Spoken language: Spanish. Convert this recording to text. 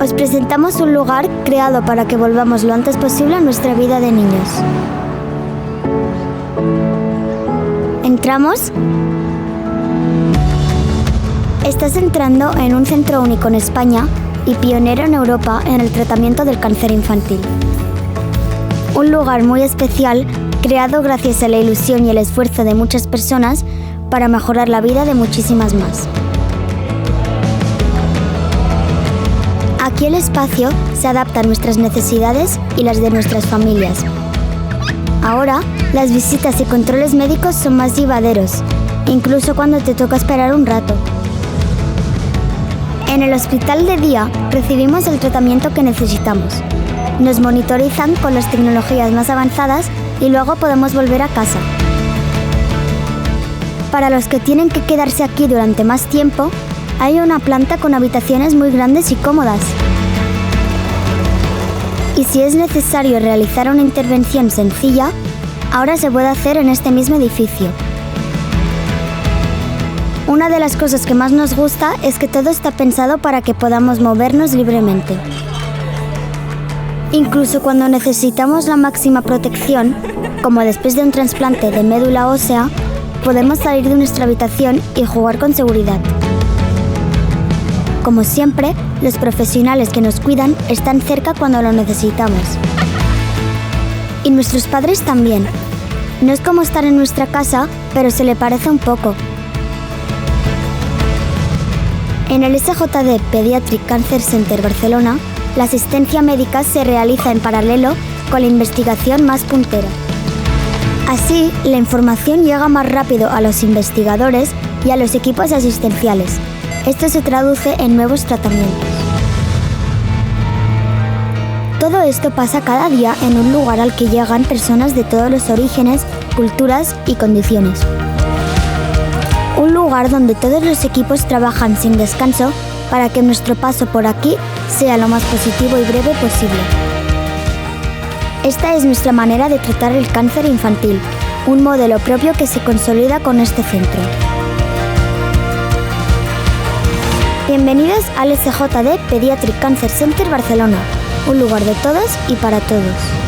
Os presentamos un lugar creado para que volvamos lo antes posible a nuestra vida de niños. ¿Entramos? Estás entrando en un centro único en España y pionero en Europa en el tratamiento del cáncer infantil. Un lugar muy especial creado gracias a la ilusión y el esfuerzo de muchas personas para mejorar la vida de muchísimas más. Aquí el espacio se adapta a nuestras necesidades y las de nuestras familias. Ahora, las visitas y controles médicos son más llevaderos, incluso cuando te toca esperar un rato. En el hospital de día recibimos el tratamiento que necesitamos. Nos monitorizan con las tecnologías más avanzadas y luego podemos volver a casa. Para los que tienen que quedarse aquí durante más tiempo, hay una planta con habitaciones muy grandes y cómodas. Y si es necesario realizar una intervención sencilla, ahora se puede hacer en este mismo edificio. Una de las cosas que más nos gusta es que todo está pensado para que podamos movernos libremente. Incluso cuando necesitamos la máxima protección, como después de un trasplante de médula ósea, podemos salir de nuestra habitación y jugar con seguridad. Como siempre, los profesionales que nos cuidan están cerca cuando lo necesitamos. Y nuestros padres también. No es como estar en nuestra casa, pero se le parece un poco. En el SJD Pediatric Cancer Center Barcelona, la asistencia médica se realiza en paralelo con la investigación más puntera. Así, la información llega más rápido a los investigadores y a los equipos asistenciales. Esto se traduce en nuevos tratamientos. Todo esto pasa cada día en un lugar al que llegan personas de todos los orígenes, culturas y condiciones. Un lugar donde todos los equipos trabajan sin descanso para que nuestro paso por aquí sea lo más positivo y breve posible. Esta es nuestra manera de tratar el cáncer infantil, un modelo propio que se consolida con este centro. Bienvenidos al SJD Pediatric Cancer Center Barcelona, un lugar de todos y para todos.